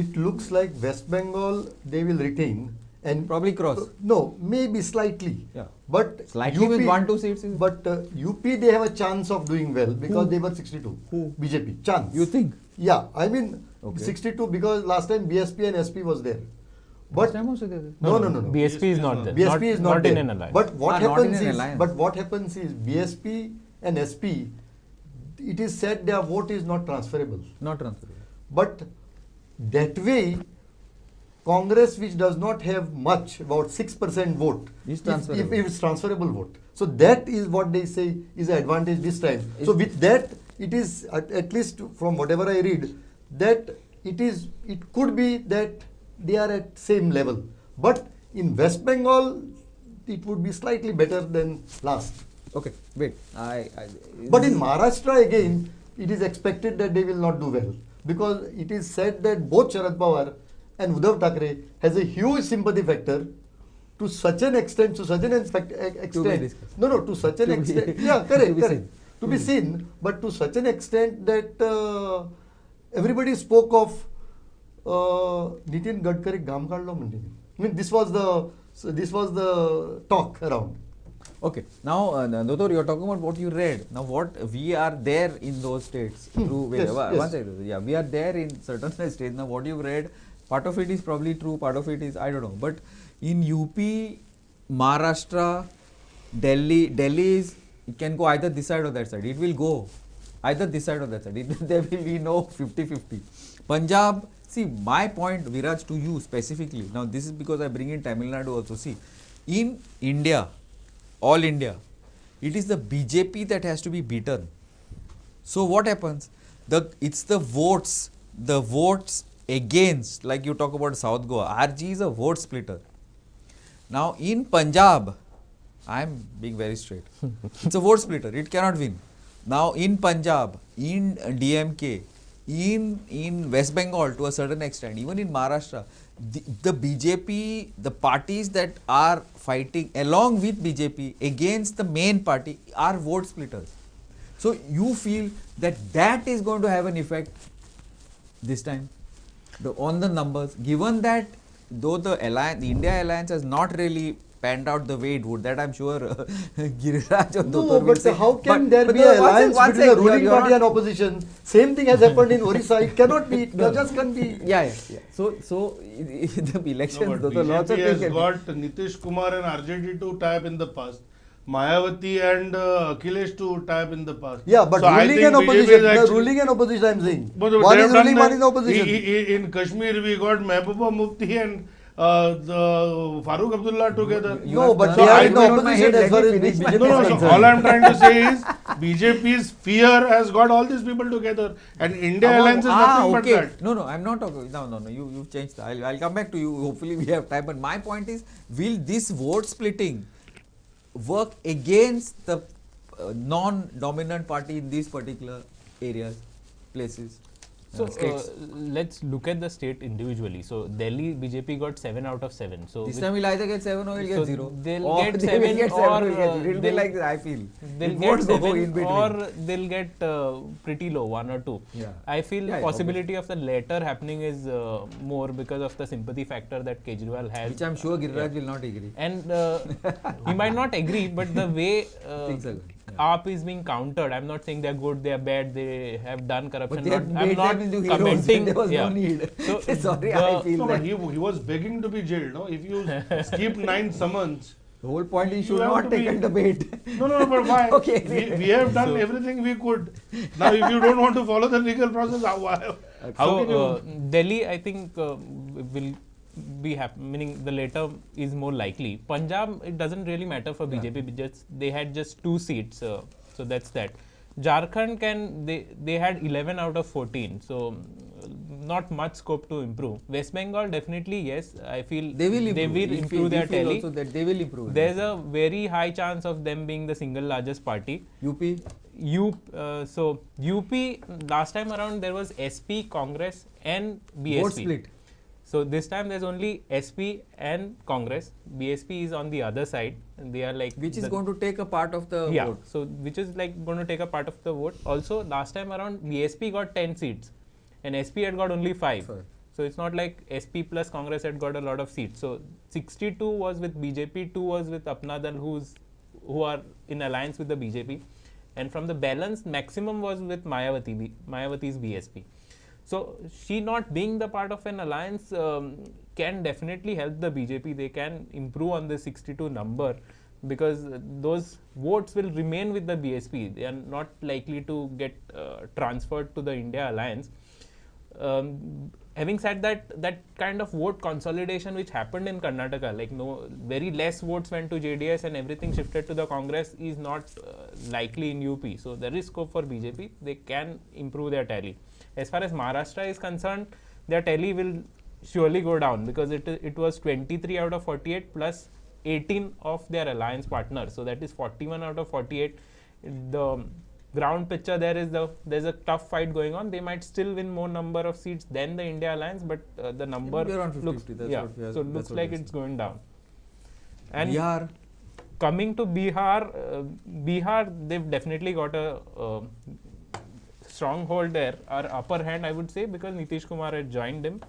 It looks like West Bengal they will retain and probably cross. no, maybe slightly. Yeah. But Slightly with 1-2 seats. But UP they have a chance of doing well because Who? they were 62. Who? BJP chance. You think? Yeah, I mean Okay. 62 because last time BSP and SP was there. But Last time also they were there. no. BSP is not there. BSP is not in there. an alliance. But what Not in happens an is, alliance. but what happens is BSP and SP, it is said their vote is not transferable. Not transferable. But that way, Congress, which does not have much, about 6% vote, Is if transferable. it's transferable vote. So that is what they say is an advantage this time. So Is- with that, it is at least from whatever I read, that it could be that they are at same level. But in West Bengal, it would be slightly better than last. Okay, wait. But in Maharashtra again, it is expected that they will not do well because it is said that both Sharad Pawar and Uddhav Thackeray has a huge sympathy factor to such an extent, to such an extent. discussed. No, to such an To be- extent. Yeah, to correct, be correct. seen. To be seen, but to such an extent that everybody spoke of Nitin Gadkari Gam Kadlo Mandi. I mean, this was the talk around. Okay, now Dr. you're talking about what you read. Now what we are there in those states through Yes, yes. one second. Yeah, we are there in certain states. Now what you read Part of it is probably true, part of it is, I don't know. But in UP, Maharashtra, Delhi is, it can go either this side or that side. It will go either this side or that side. There will be no 50-50. Punjab, see, my point, Viraj, to you specifically, now this is because I bring in Tamil Nadu also. See, in India, all India, it is the BJP that has to be beaten. So what happens? It's the votes against, like you talk about South Goa, RG is a vote splitter. Now in Punjab, I am being very straight, it's a vote splitter, it cannot win. Now in Punjab, in DMK, in West Bengal to a certain extent, even in Maharashtra, the BJP, the parties that are fighting along with BJP against the main party are vote splitters. So you feel that is going to have an effect this time on the numbers, given that though the India alliance has not really panned out the way it would, that I'm sure Giriraj or No, Dottor will but say. how can there be an alliance between the ruling party and opposition? Same thing has happened in Orissa. It cannot be. It just can't be. Yeah. So the elections, No, but the lots of BJP has things. got Nitish Kumar and RJD to tap in the past. Mayawati and Akhilesh to tap in the past. Yeah, but So I ruling think and BJP opposition. is The actually- ruling and opposition, I'm saying. But One they is have done ruling, one is opposition. In Kashmir, we got Mehbooba Mufti and the Farooq Abdullah together. No, but So they are I in the put on my opposition head, as let far me as finish my BJP No, is so concerned. all I'm trying to say is BJP's fear has got all these people together, and India Alliance is nothing but okay. that. No, I'm not talking. No. You've changed. I'll come back to you. Hopefully, we have time. But my point is, will this vote splitting work against the non-dominant party in these particular areas, places? States? Let's look at the state individually. So Delhi BJP got 7 out of 7. So This time we'll either get 7 or we'll get so 0. they'll Or get they will 7 get 7 or, we'll get 0. It'll be they'll- like this, I feel. they'll It get won't go 7 in between. or they'll get pretty low, 1 or 2. Yeah. I feel Yeah, possibility of the latter happening is more because of the sympathy factor that Kejriwal has. Which I'm sure Giriraj will not agree. And he might not agree, but the way Things are good. AAP is being countered, I'm not saying they're good, they're bad, they have done corruption. But they have I'm made not them into heroes when commenting. there was yeah. no need. So Sorry, the- I feel No, that. but he was begging to be jailed. No, if you skip 9 summons. The whole point is you You should have not to take be- the bait. No, but why? Okay. We have done everything we could. Now, if you don't want to follow the legal process, how So can you? Delhi, I think will be meaning the later is more likely. Punjab, it doesn't really matter for BJP. They had just 2 seats, so that's that. Jharkhand they had 11 out of 14, so not much scope to improve. West Bengal definitely yes, I feel They will improve. improve their feel tally. also that they will improve. There's a very high chance of them being the single largest party. UP. So UP last time around there was SP, Congress and BSP. Vote split. So this time there's only SP and Congress. BSP is on the other side. And they are like Which is going to take a part of the yeah. vote. So which is like going to take a part of the vote. Also last time around BSP got 10 seats and SP had got only 5. Sorry. So it's not like SP plus Congress had got a lot of seats. So 62 was with BJP, 2 was with Apna Dal who are in alliance with the BJP. And from the balance, maximum was with Mayawati's BSP. So she not being the part of an alliance can definitely help the BJP. They can improve on the 62 number because those votes will remain with the BSP. They are not likely to get transferred to the India alliance. Having said that, that kind of vote consolidation which happened in Karnataka, like very less votes went to JDS and everything shifted to the Congress is not likely in UP. So there is scope for BJP. They can improve their tally. As far as Maharashtra is concerned, their tally will surely go down because it was 23 out of 48 plus 18 of their alliance partners. So that is 41 out of 48. The ground picture there's a tough fight going on. They might still win more number of seats than the India alliance, but the number It will be around 50, looks 50, that's yeah. what we are- So that's looks what like we are it's going down. And Bihar. coming to Bihar, they've definitely got a stronghold there, or upper hand, I would say, because Nitish Kumar had joined him.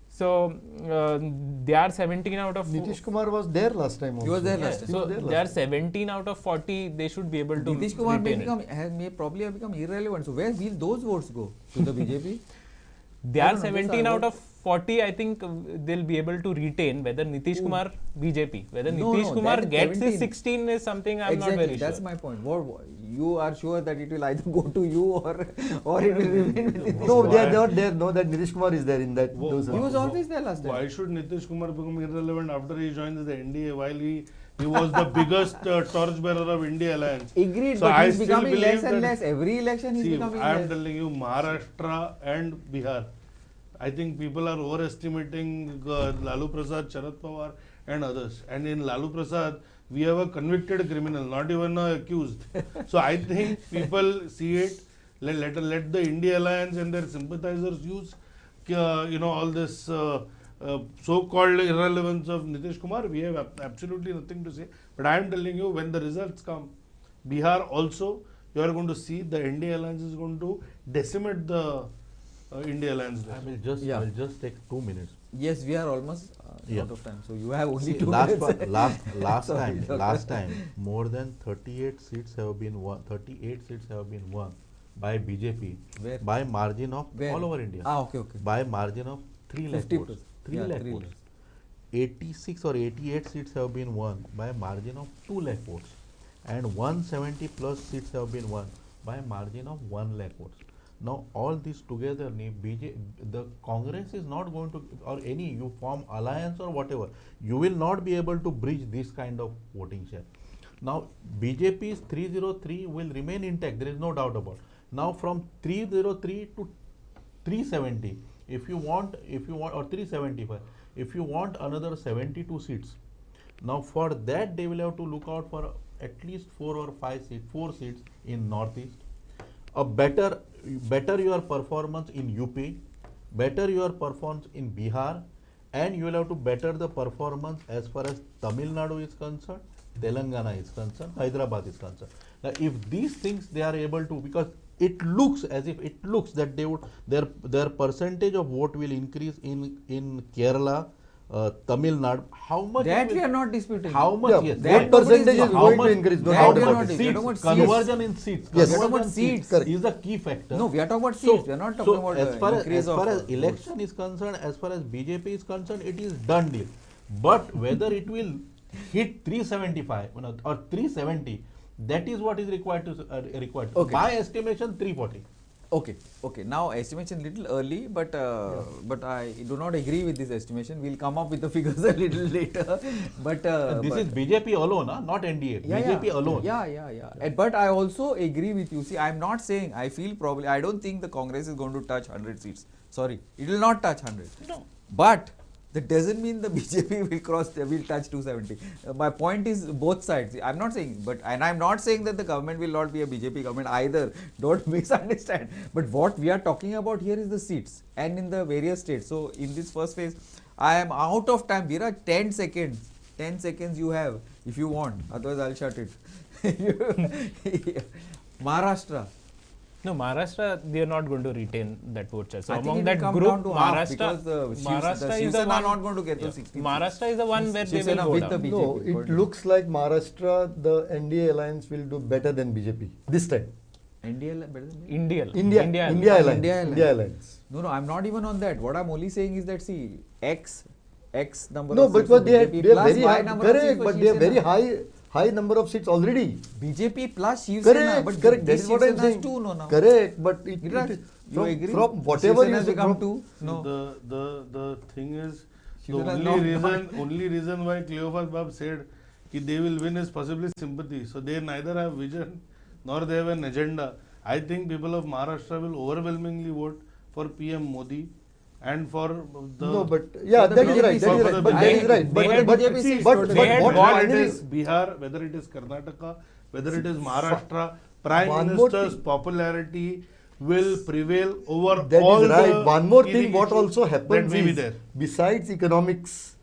So they are 17 out of Nitish Kumar was there last time. He was there yeah, last time. so was there they are last 17 out of 40. They should be able to Nitish Kumar retain it. may probably have become irrelevant. So where will those votes go? To the BJP? They I are don't know, these 17 are out what- of 40. I think they'll be able to retain. Whether Nitish Kumar, BJP, whether No, Nitish no, Kumar that gets 17 his 16 is something I'm exactly, not very that's sure. my point. You are sure that it will either go to you or it will remain with Nitish No, Kumar? they are not there. No, that Nitish Kumar is there in that. Wo- those He was wo- always there last time. Why should Nitish Kumar become irrelevant after he joins the NDA while he was the biggest torchbearer of India Alliance? Agreed, So but I he's still becoming less believe and that- less. Every election he's See, becoming I am less. telling you, Maharashtra and Bihar, I think people are overestimating Lalu Prasad, Sharad Pawar and others. And in Lalu Prasad, we have a convicted criminal, not even a accused. So I think people see it. Let the India Alliance and their sympathizers use, all this so-called irrelevance of Nitish Kumar. We have absolutely nothing to say. But I am telling you, when the results come, Bihar also, you are going to see the India Alliance is going to decimate the India Alliance there. Yeah. I will just take 2 minutes. Yes, we are almost Yeah. out of time. So you have only See, 2 last minutes. last Sorry, time, Doctor. last time, more than 38 seats have been won. 38 seats have been won by BJP Where? by margin of Where? all over India. Ah, okay. By margin of 3 lakh 50 votes. plus. 3 Yeah, lakh 3 votes. lakhs. 86 or 88 seats have been won by margin of 2 lakh votes, and 170 plus seats have been won by margin of 1 lakh votes. Now all this together, the Congress is not going to, or any you form alliance or whatever, you will not be able to bridge this kind of voting share. Now BJP's 303 will remain intact. There is no doubt about. Now from 303 to 370, if you want, or 375, if you want another 72 seats, now for that they will have to look out for at least 4 or 5 seats, 4 seats in Northeast. A better your performance in UP, better your performance in Bihar, and you will have to better the performance as far as Tamil Nadu is concerned, Telangana is concerned, Hyderabad is concerned. Now, if these things they are able to, because it looks that they would, their percentage of vote will increase in Kerala, Tamil Nadu. How much? That it will- we are not disputing. How much? Yeah, yes. that what percentage is nobody is- How going much- to increase? No that doubt we are about not it. disputing. Seats, We're talking about conversion in seats. Yes. We're talking Conversion about seats. Correct. is a key factor. No, we are talking about seats. We are not talking about as far increase as, far of as votes. election is concerned, as far as BJP is concerned, it is done deal. But whether it will hit 375 or 370, that is what is required to required. Okay. By estimation, 340. Okay. Now estimation little early, but I do not agree with this estimation. We'll come up with the figures a little later. But This but is BJP alone, not NDA. BJP alone. Yeah. But I also agree with you. See, I'm not saying, I feel probably, I don't think the Congress is going to touch 100 seats. Sorry, it will not touch 100. No. But that doesn't mean the BJP will touch 270. My point is both sides. I'm not saying, and I'm not saying that the government will not be a BJP government either. Don't misunderstand. But what we are talking about here is the seats and in the various states. So in this first phase, I am out of time. There are 10 seconds. 10 seconds you have if you want. Otherwise, I'll shut it. Maharashtra. No, Maharashtra, they are not going to retain that vote share. So I think among it that will come group, down to half Maharashtra, because the Maharashtra Shiv is the Sena one not going to get yeah. the 16. Maharashtra is the one where they Shiv will Sena go with down. the BJP. No, it looks like Maharashtra, the NDA alliance will do better than BJP this time. India better than me? India India alliance. India India alliance. No, I'm not even on that. What I'm only saying is that see, X number No, of but seats for they are BJP very plus Y high, number of seats correct, for but Shiv they are very Sena. high number of seats already. BJP plus Shiv Sena, but Correct. That this is Shiv what I'm Sena has saying. two, no, now. Correct, but Giriraj, it you agree? from whatever Shiv Sena you has say, become from- two? No. The thing is, the Shiv Sena only reason why Cleophas Bab said that they will win is possibly sympathy. So they neither have vision nor they have an agenda. I think people of Maharashtra will overwhelmingly vote for PM Modi and for the. No, but yeah, For the that is BJP right. That is seats. right. But I that is agree. right. They had But BJP seats but total. They had what one whether it finally is Bihar, whether it is Karnataka, whether it is Maharashtra, Prime One more Minister's thing. popularity will prevail over That all is right. the One more key thing, what issues also that happens may be is, there. besides economics,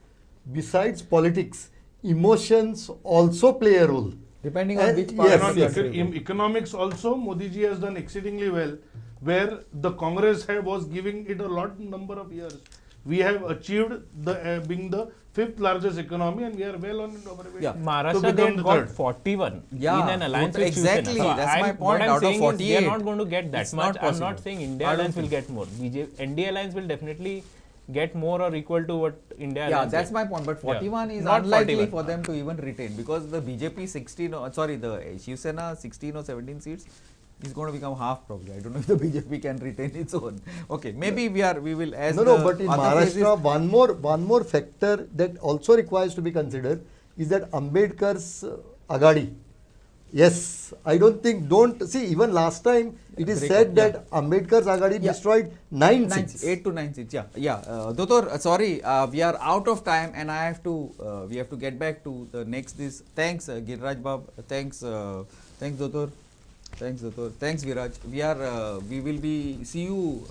besides politics, emotions also play a role. Depending on which Yes, part And of on the yes. country. economics also, Modi ji has done exceedingly well, where the Congress was giving it a lot number of years we have achieved the being the 5th largest economy, and we are well on our way Yeah. to Maharashtra become they the got third. 41 Yeah, in an alliance with exactly. Shiv Sena. That's my point. What I'm Out of saying is they 48, are not going to get that it's much. not I'm not possible. saying India I don't Alliance will think. get more. NDA Alliance will definitely get more or equal to what India Yeah, Alliance that's gets. my point. But 41 is Not unlikely 41. for them to even retain, because the BJP 16, the Shiv Sena 16 or 17 seats is going to become half probably. I don't know if the BJP can retain its own. Okay, maybe we will as No, the but in other phases- Maharashtra, one more factor that also requires to be considered is that Ambedkar's Agadi. Yes, I don't see, even last time it is Breakup, said that Ambedkar's Agadi Yeah. destroyed 9 seats. 8 to 9 seats. Yeah. Dotor, sorry, we are out of time, and I have to. We have to get back to the next. Thanks, Giriraj Bab. Thanks, Dotor. Thanks, Dotor. Thanks, Viraj. We will be see you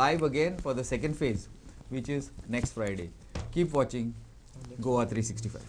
live again for the second phase, which is next Friday. Keep watching Goa 365.